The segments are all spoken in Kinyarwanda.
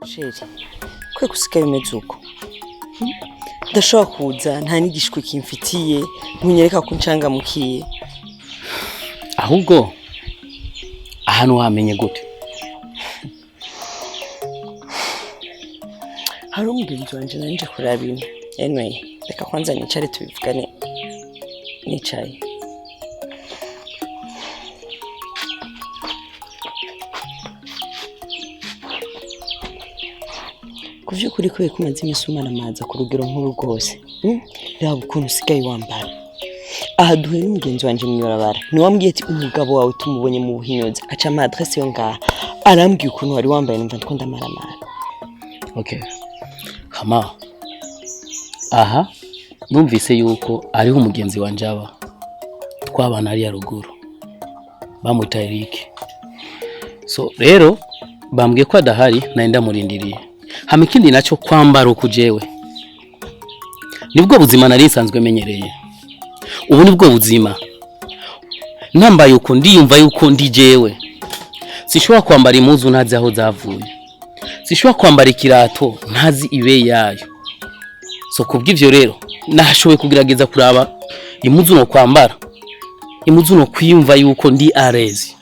Sheri, kwe kusigaye umeze uko. Ndashobora kuza nta n'igishwe kimfitiye, munyereka ko nshangamukiye. Ahubwo ahantu wamenye gute? Hari umugenzi wanje nanje kuraba ibintu. Anyway, reka kwanza nicare tubivugane. Nicaye. Kuvyukuri kwe kumaze imisumana amaza ku rugero nkuru rwose. Raba ukuntu usigaye wambara. Aha duhe n'umugenzi wanje mwibarabara. Ni wambwiye ati umugabo wawe tumubonye mu buhinyoza. Aca ama adresse yo ngaha. Arambwiye ukuntu wari wambaye numva ndiko ndamaramara. Okay. Hama. Aha numvise yuko ariho umugenzi wanje aba. Twabana ari ya ruguru. Bamwita Eric. So rero bambwiye ko adahari naenda murindiriye. Hama ikindi naco kwambara ukujewe. Nibwo buzima nari nsanzwe menyereye. Ubu nibwo buzima. Nambaye uko ndiyumva yuko ndi jewe. Sishobora kwambara impuzu ntazi aho zavuye. Sishobora kwambara ikirato ntazi ibe yayo. So kubw'ivyo rero nashoboye kugerageza kuraba impuzu no kwambara. Impuzu no kwiyumva yuko ndi arezi.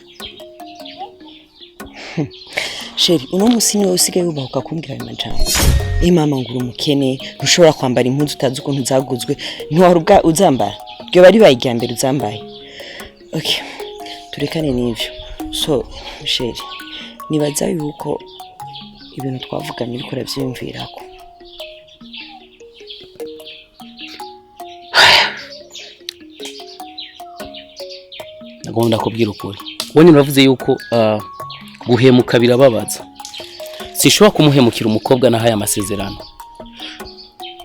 Sheri, uno musi niwe usigaye ubahuka kumbwira ayo majambo. Mama nguru umukene, ntushobora kwambara impuzu utazi ukuntu zaguzwe, ntiwarubwa uzambara. Byo bari bayijyambere uzambaye. Okay. Turekane n'ivyo. So, Sheri, nibaza yuko ibintu twavuganye bikora byiyumvirako. Nagomba kubwira ukuri. Wone uravuze yuko guhemuka birababaza. Sishobora kumuhemukira umukobwa nahaye amasezerano.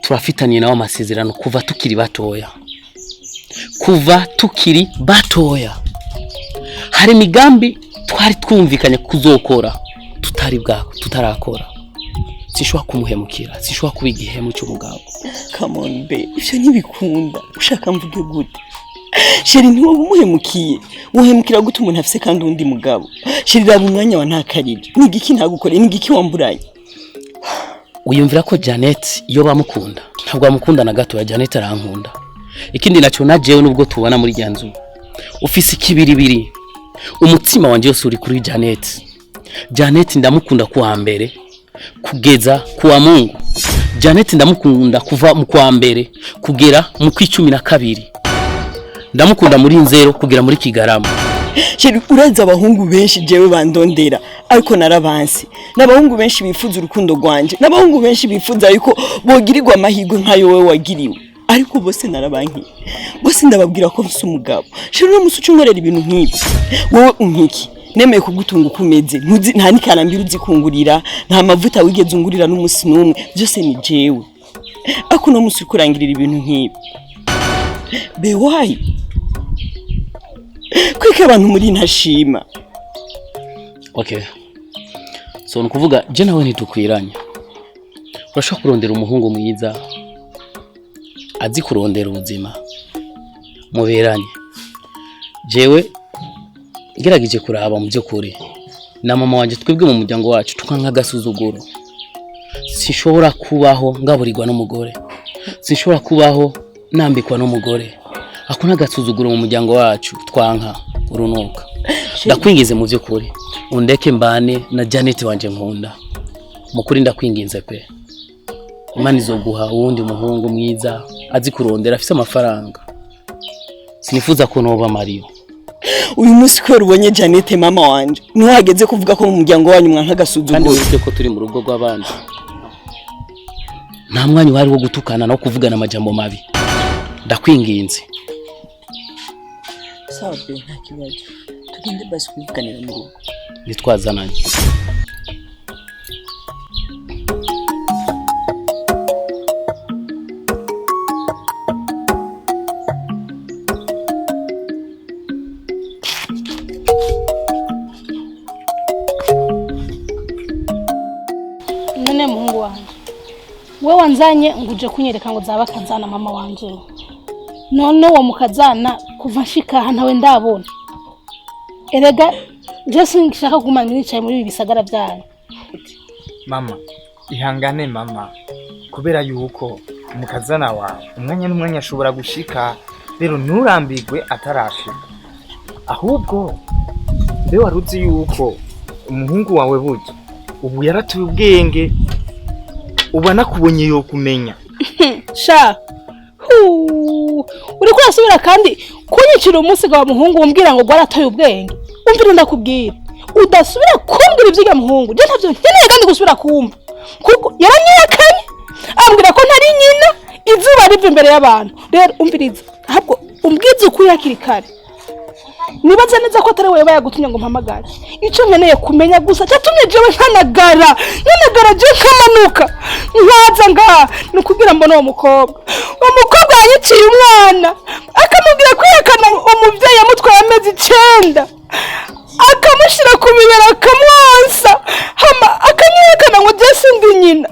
Turafitanye nawe amasezerano kuva tukiri batoya. Hari migambi twari twumvikanye kuzokora tutarakora. Sishobora kumuhemukira, sishobora kuba igihemu cy'umugabo. Come on babe, ivyo ntibikunda. Ushaka mvuge gute? Sheri ntiwo umuhemukiye. Wohemukira gute umuntu afise kandi undi mugabo? Sheri raba umwanya wa ntakarije. Nigiki ntagukore, nigiki wamburaye? Uyumvira ko Janet iyo bamukunda. Ntabwo amukunda na gato ya Janet arankunda. Ikindi naco najewe nubwo tubana muri ryanzu. Ufise ikibiribiri. Umutima wanje yose uri kuri Janet. Janet ndamukunda kuwa mbere kugeza kuwa Mungu. Janet ndamukunda kuva mu kwa mbere kugera mu kwicumi na kabiri. Ndamukunda muri nzero kugera muri Kigarama. Sheri uraza abahungu benshi jewe bandondera ariko narabansi. N'abahungu benshi bifuza urukundo rwanje. N'abahungu benshi bifuza yuko bogirirwa amahirwe nkayo wewe wagiriwe. Ariko bose narabanki. Bose ndababwira ko mfise umugabo. Sheri no musucu nkorera ibintu nk'ibi. Wowe unkiki. Nemeye kugutunga ukumeze. Nta nikarambira uzikungurira, nta mavuta wigeze ungurira n'umusi numwe. Byose ni jewe. Ako no musu kurangirira ibintu nk'ibi. Be why? Kwike abantu muri ntashima. Okay. So nukuvuga je nawe ntitukwiranya. Urashaka kurondera umuhungu mwiza azi kurondera ubuzima. Muberanye. Jewe ngerageje kuraba mu byo kure. Na mama wanje twebwe mu muryango wacu tukanka gasuzuguro. Sishobora kubaho ngaburirwa n'umugore. Sishobora kubaho nambikwa n'umugore. Akuna gasuzuguro mu muryango wacu twanka urunuka. Ndakwingize mu byo kure. Undeke mbane na Janet wanje nkunda. Mukuri ndakwinginze pe. Imana izoguha uwundi muhungu mwiza azi kurondera afise amafaranga. Sinifuza ko noba Mario. Uyu munsi ko rubonye Janet mama wanje. Ntuhageze kuvuga ko mu muryango wanyu mwanka gasuzuguro. Kandi wibuke ko turi mu rugo rw'abandi. Nta mwanya wari wo gutukana no kuvugana amajambo mabi. Ndakwinginze. Sawa pe nta kibazo. Tugende basi kuvuganira mu rugo. Nitwazananye. None muhungu wanje. We wanzanye nguje kunyereka ngo zaba kazana mama wanje. None wo mukazana kuva nshika ntawe ndabona. Erega je sinshaka kumana nicaye muri ibi bisagara byanyu. mama ihangane mama kubera yuko umukazana wawe umwanya n'umwanya ashobora gushika rero nturambirwe atarashika ahubwo be waruzi yuko umuhungu wawe burya ubu yaratuye ubwenge uba nakubonye yo kumenya sha uri kurasubira kandi kunyicira umunsi wa muhungu umbwira ngo gwaratoye ubwenge umvira ndakubwira udasubira kumbwira ivyiga muhungu je ntavyo nkeneye kandi gusubira kumva kuko yaranyiyakanye ambwira ko ntari nyina izuba riva imbere y'abantu rero umviriza ahubwo umbwize ukuri hakiri kare nibaza neza ko atari wewe yagutumye ngo mpamagare ico nkeneye kumenya gusa cyatumye jewe nkanagara je nkamanuka nkaza ngaha nukugira mbona uwo mukobwa yanyiciye umwana akamubwira kwiyakana umuvyeyi yamutwaye amezi 9 akamushira ku bibero akamwansa hama akanyiyakana ngo je sindi nyina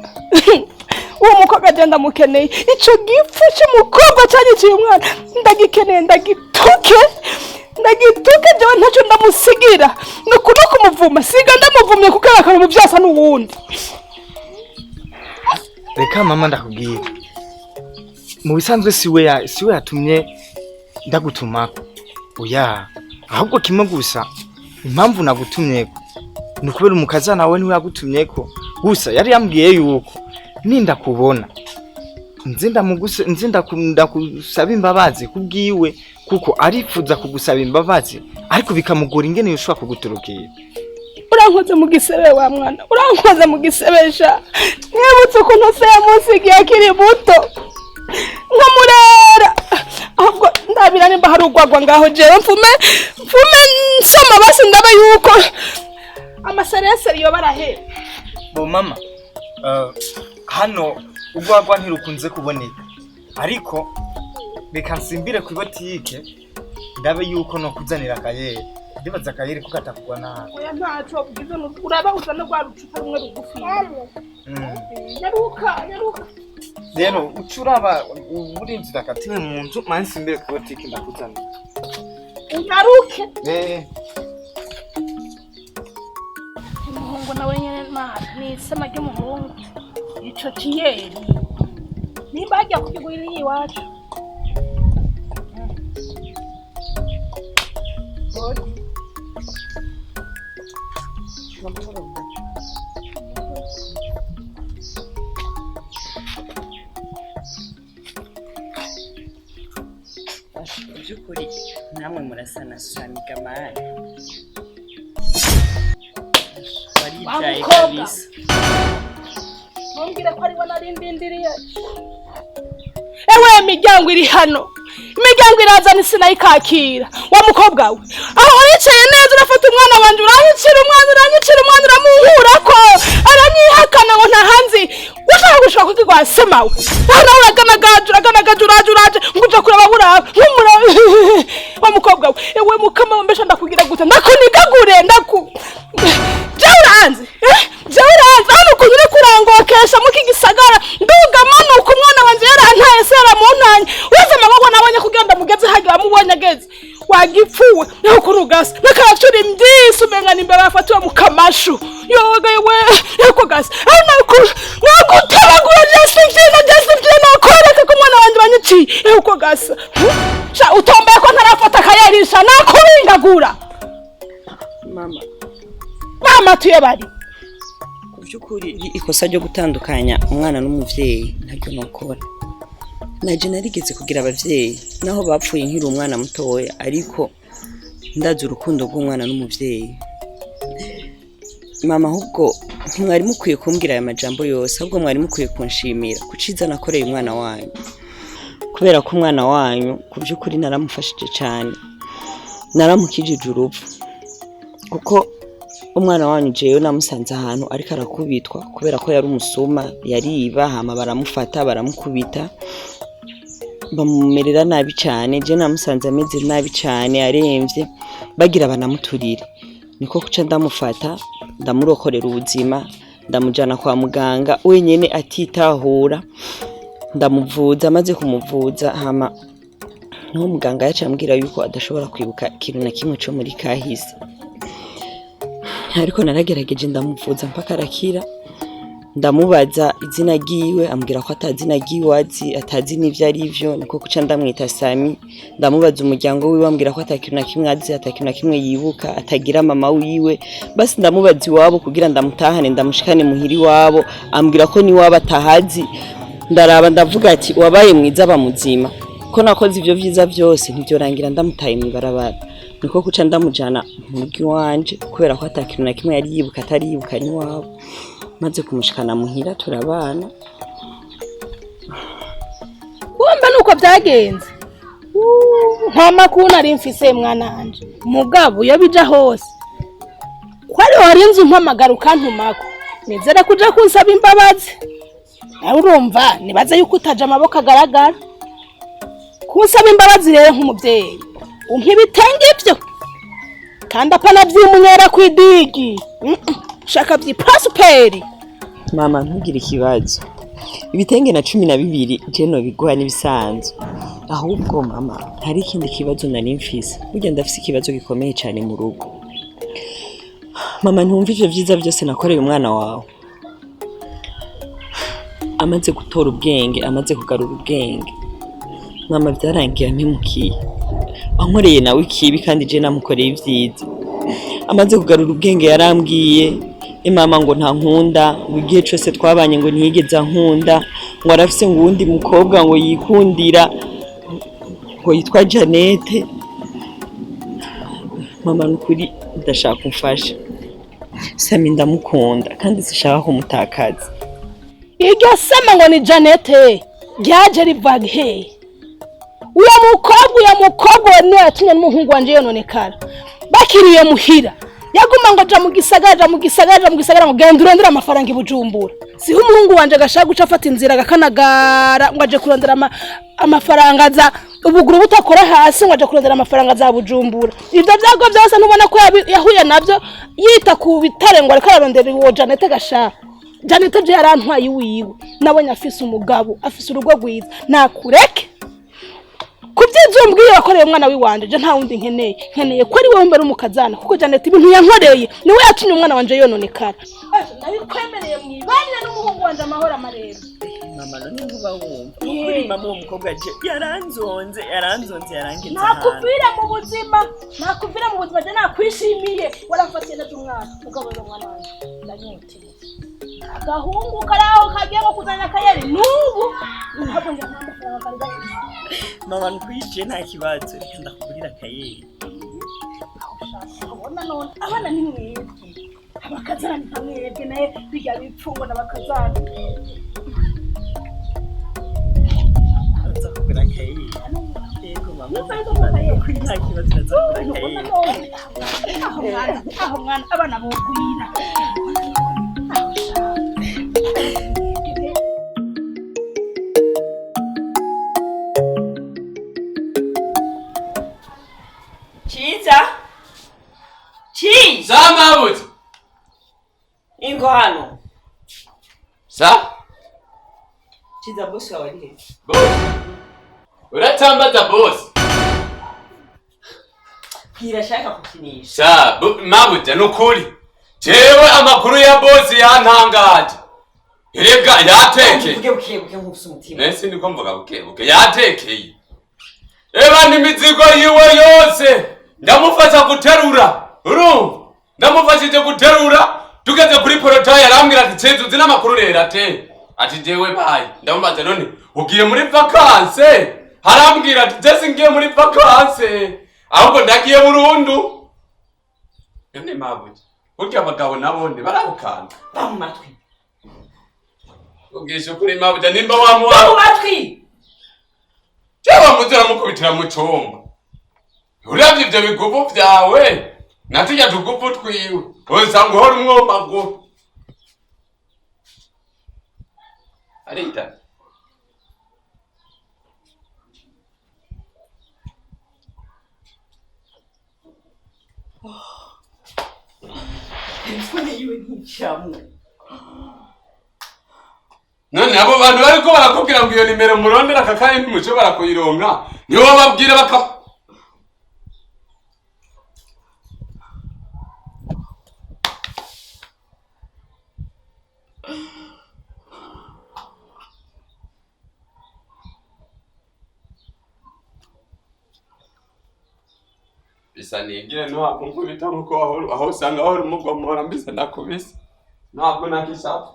uwo mukobwa agenda mukeneye ico gipfu cy'umukobwa cyanyiciye umwana ndagikeneye ndagituke jewe ntacyo ndamusigira nuko no kumuvuma siga ndamuvumye kuko yakana mu byasa n'uwundi reka mama ndakubwira mu bisanzwe siwe yatumye ndagutumako oya ahubwo kimwe gusa impamvu nagutumyeko nukubera umukazana wawe niwe yagutumyeko gusa yari yambwiye yuko ninda kubona nzinda kusaba imbabazi kubwiwe kuko arifuza kugusaba imbabazi ariko bikamugora ingene yoshobora kuguturukira urankoze mu gisebe wa mwana urankoze mu gisebesha mwebutse ukuntu se yamusigiye akiri muto nkamurera ahubwo ndabira nimba hari ugwagwa ngaho jewe mfume nsoma basi ndabe yuko amasereseri yo barahe bo mama hano ugwagwa ntirukunze kuboneka ariko reka nsimbire ku botike ndabe yuko no kuzanira akayeri ndibaza akayeri ko katakugwa nabi oya ntaco ugize uraba uzana rwa rucupa rumwe rugufi nyaruka rero ucuraba uburinzira katiwe mu nzu mansi imbere ku botike ndakuzanira unyaruke umuhungu nawe nyene ni isema ry'umuhungu ico kiyeri nimba hajya kukigurira iwacu byukuri namwe murasanasana gamani warijaye kabisa ntumbwire ko aribo narindindiriye ewe imiryango iri hano imiryango irazana sinayikakira wa mukobwa we aho uricaye neza urafata umwana wanje uranyicira umwana uramuhurako aranyihakana ngo ntahanzi ushaka gushaka kukigwa semawe hano uraganagaje nguja kuraba buraba nkumura wa mukobwa we ewe mukama mbesha ndakugira gute ndakunigagure jawuranze hano kunyure kurangokesha mukigisagara nduga manuka umwana wanje yarantaye sera muntanye wese maboko nabonye kugenda mugeze hagira mubonye ageze wagipfuwe naho kurugasa nakaracura imbyisi umenga nimbe bafatiwe mu kamashu yoga yewe yako gasa nagutabagura Justin nakoreka ko umwana wanje banyiciye yuko gasa sha utombaye ko ntarafata akayerisha nakubingagura mama tuye bari kuvyukuri ikosa ryo gutandukanya umwana n'umuvyeyi ntaryo nokora naje narigeze kugira abavyeyi naho bapfuye nkiri umwana mutoya ariko ndazi urukundo rw'umwana n'umuvyeyi mama ahubwo ntimwari mukwiye kumbwira aya majambo yose ahubwo mwari mukwiye kunshimira kuciza nakoreye umwana wanyu kubera ko umwana wanyu kuvyukuri naramufashije cyane naramukijije urupfu kuko umwana wanyu jewe namusanze ahantu ariko arakubitwa kubera ko yari umusuma yariba hama baramufata baramukubita bamumerera nabi cyane je namusanze ameze nabi cyane aremvye bagira banamuturire niko kuca ndamufata ndamurokorera ubuzima ndamujana kwa muganga wenyene atitahura ndamuvuza maze kumuvuza hama no muganga yacambwira yuko adashobora kwibuka ikintu na kimwe cyo muri kahise ariko naragerageje ndamuvuza mpaka arakira ndamubaza izina giwe ambwira ko atazina giwe azi atazi n'ivyo arivyo niko kuca ndamwita Sami ndamubaza umuryango wiwe ambwira ko atakintu na kimwe azi atakintu na kimwe yibuka atagira mama wiwe basi ndamubaza iwabo kugira ndamutahane ndamushikane muhiri wabo ambwira ko ni waba atahazi ndaraba ndavuga ati wabaye mwiza bamuzima ko nakoze ivyo vyiza byose ntibyorangira ndamutaye mu barabara niko kuca ndamujana mu rugo wanje kubera ko atakintu na kimwe yari yibuka atari yibuka ni wabo maze kumushikana muhira turabana wumva nuko byagenze nta makuru nari mfise mwananje mugabo yo bija hose kwari warinze umpamagara ukantumako nizera kuja kunsaba imbabazi nawe urumva nibaza yuko utaje amaboko agaragara kunsaba imbabazi rero nk'umubyeyi umpa ibitenge ibyo kandi apana by'imunyera kwidigi shaka by'ipasiperi mama ntugire ikibazo ibitenge na 12 jeno biguha nibisanzwe ahubwo mama hari ikindi kibazo nari mfise burya ndafise ikibazo gikomeye cyane mu rugo mama ntumva ivyo vyiza byose nakoreye umwana wawe amaze gutora ubwenge amaze kugarura ubwenge mama byarangiye ampemukiye ankoreye nawe ikibi kandi je namukoreye ivyiza amaze kugarura ubwenge yarambwiye mama ngo nta nkunda igihe cyose twabanye ngo ntiyigeze ankunda ngo arafise ngo uwundi mukobwa ngo yikundira ngo yitwa Janete mama nukuri ndashaka umfasha Sami ndamukunda kandi sishaka kumutakaza iryo sama ngo ni Janete ryaje rivaga he uya mukobwa niwe yatumye n'umuhungu wanje yononekara bakiriye muhira yaguma ngo ja mu gisagara ngo genda urondera amafaranga ibujumbura siho umuhungu wanje agashaka guca afata inzira agakanagara ngo aje kurondera amafaranga za ubuguru butakora hasi ngo aje kurondera amafaranga za bujumbura ivyo byago byose nubona ko yahuye navyo yita ku bitare ngo ariko ararondera uwo Janete gashaka Janete je yarantwaye wiwe nabonye afise umugabo afise urugo rwiza nakureke kubyizo mbwiye wakoreye umwana wiwanje je nta wundi nkeneye ko ari wewe mbere umukazana kuko Janete ibintu yankoreye niwe yatumye umwana wanje yononekara nabikwemereye mwibanye n'umuhungu wanje amahoro amarero mama none nkuba wumva kuri mama uwo mukobwa je yaranzonze yarangize nakuvira mu buzima je nakwishimiye warafatiye na umwana mugabo umwana wanje ndanyoteye agahungu karaho kagiye ngo kuzanya kayeri nubu ntabwo njya amafaranga kari mama nkwije nta kibazo reka ndakugurira kayeri ubona none abana ni mwebwe abakazana ni mwebwe naye bijya bipfungo n'abakazana aza kugura kayeri yego mama nta kibazo ndakugura kayeri aho mwana abana bogwira Chiza Zamabuti ingo hano Sa Chiza boss wawe ari Boss Uratambaza boss Kirashaka kukinisha Sa Mabuti nukuri jewe amakuru ya boss yantangaje Erega yateke buke nkufuse umutima Nese ndiko mvuga buke yatekeye Eba n'imizigo yiwe yose ndamufasha guterura urumva ndamufashije guterura tugeze kuri porota yarambwira ati cenzu zina makuru rero ati jewe bayi ndamubaza none ugiye muri vacances harambwira ati jese ngiye muri vacances ahubwo ndagiye burundu none mabuye burya abagabo nabone barabukanda bamumatwi ugisha kuri mabuye nimba wamuwa bamumatwi cyaba muzira mukubitira mu cyomba uravye ivyo biguvu vyawe natujya tuguvu twiwe usanga uhora umwomaguru arita telefone yiwe nticamu none abo bantu bariko barakubwira ngo iyo nimero murondera kakanye ntimushobora kuyironka nibo babwira baka kabisa nigire no akunkubita nkuko aho usanga aho umugomora mbise nakubise ntabwo nakishaka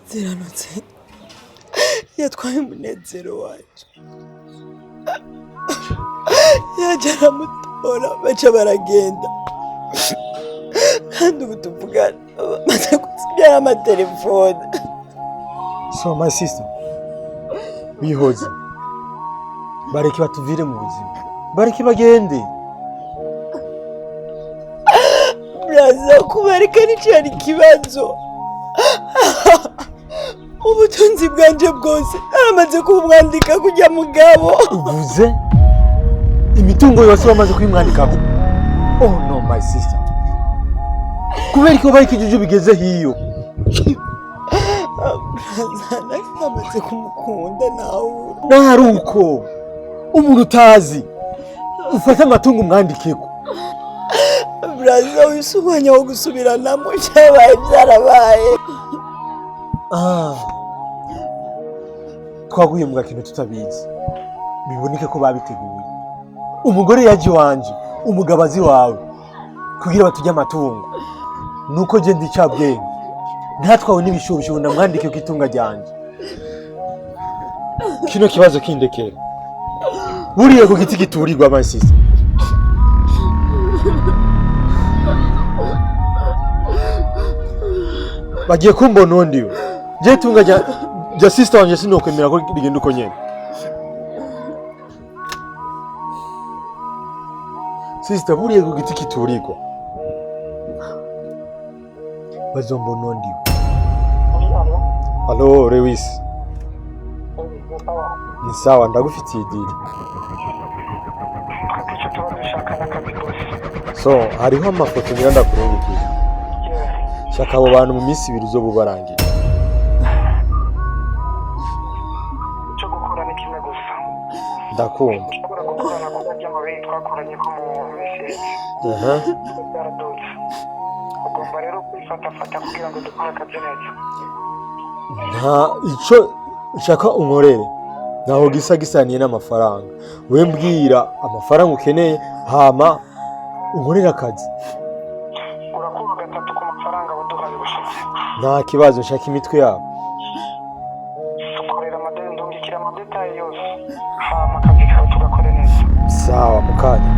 ziranutse yatwaye umunezero wacu yaje aramutora baca baragenda kandi ubu tuvugana bamaze gusibyara amatelefone. So my sister, bihoze bareke batuvire mu buzima, bareke bagende. Braza kubareka nicari ikibazo. Ubutunzi bwanje bwose aramaze kumwandika kujya mugabo. Uvuze imitungo yose bamaze kwimwandikako. Oh no my sister, kubera ko bari kijuju bigeze hiyo. Braza namaze kumukunda nawe. Naruko umuntu utazi ufata amatungo umwandikeko. Braza wisubanya wo gusubiranamo cyabaye byarabaye. Twaguye mu gakintu tutabizi, biboneke ko babiteguye. Umugore yaje wanje, umugabazi wawe, kugira batujye amatungo. Nuko je ndi cyabwenge, ntatwawe n'ibishobisho ndamwandike ku itunga ryanje. Kino kibazo kindekera. Buriye ku giti giturirwa amasisi. Bagiye kumbona undi. Je tunga ja sister wanje sinokwemera ko rigenda uko nyene. Sister buriye ku giti kituriko. Bazombona undi. Allo Lewis. Ni sawa ndagufitiye idiri. So hariho amafoto ngenda kurungikira. Shaka abo bantu mu minsi 2 zo bubarangira. Cyo gukora ni kimwe gusa. Ndakumva. Gukorana kujya mu bihe twakoranye ko mu message. Baradutse. Ugomba rero kwifata kugira ngo dukore akazi neza. Nta ico shaka unkorere. Naho gisaniye n'amafaranga. We mbwira amafaranga ukeneye hama unkorera akazi. Urakuba gatatu ku mafaranga baduhaye gushitse. Nta kibazo nshaka imitwe yabo. Tukorera amadeni ndungikira amadetaye yose. Hama akazi kawe tugakore neza. Sawa mukanya.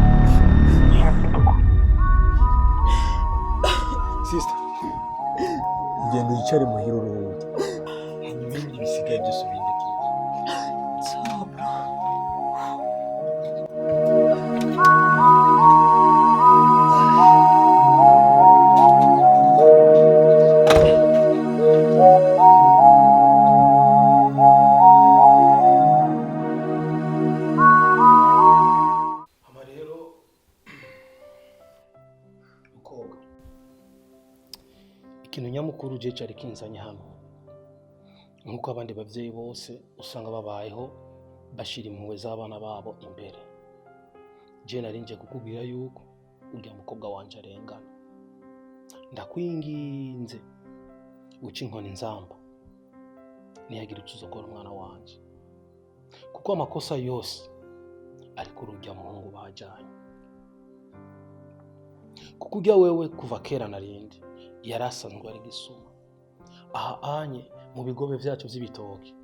Sister. Ngendo yicare muhiro uruhuke. Hanyuma ibindi bisigaye byose ubindekeye. Ikintu nyamukuru je cyari kinzanye hano nkuko abandi bavyeyi bose usanga babayeho bashira impuhwe z'abana babo imbere. Je narinje kukubwira yuko urya mukobwa wanje arengana. Ndakwinginze uca inkoni nzamba niyagira utuzokora umwana wanje, kuko amakosa yose ari kuri urya muhungu bajanye. Kuko urya wewe kuva kera narindi yarasanzwe ari gisuma. Aha anye mu bigobe vyacu vy'ibitoki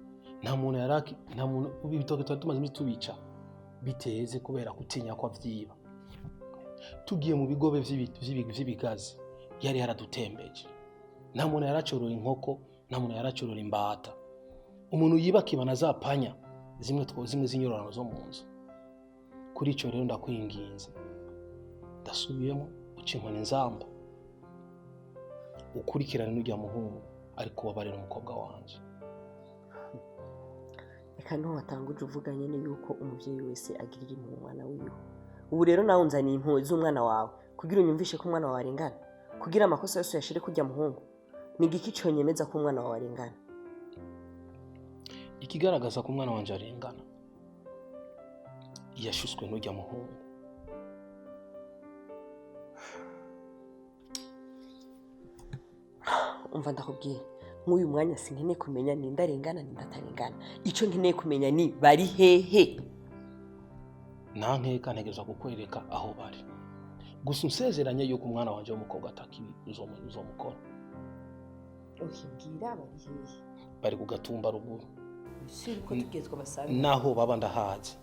nta muntu ibitoki tumaze tubica biteze kubera kutinya kwa vyiba. Tugiye mu bigobe vy'ibigazi yari yaradutembeje. Nta muntu yaracorora inkoko, nta muntu yaracorora imbata. Umuntu yiba kibana zapanya zimwe z'inyororano zo mu nzu. Kuri ico rero ndakwinginze ndasubiyemo uca inkoni nzamba ukurikirana n'urya muhungu ariko wabarira umukobwa wanje. Reka watanguje uvuga nyene yuko umuvyeyi wese agirira impuhwe umwana wiwe. Ubu rero nawe unzaniye impuhwe z'umwana wawe kugira unyumvishe ko umwana wawe arengana, kugira amakosa yose yashire kujya muhungu. Ni igiki cyonyemeza ko umwana wawe arengana? Ikigaragaza ko umwana wanje arengana yashuswe n'urya muhungu. Umva ndakubwiye nk'uyu mwanya sinkeneye kumenya ni ndarengana ni ndatarengana, icyo nkeneye kumenya ni bari hehe. nta nkeka ntegereza kukwereka aho bari, gusa unsezeranye yuko umwana wanje w'umukobwa atakibi uzomukora. Ukibwira bari hehe? Bari ku Gatumba ruguru, Siri ko tugezwa basanzwe naho baba ndahazi.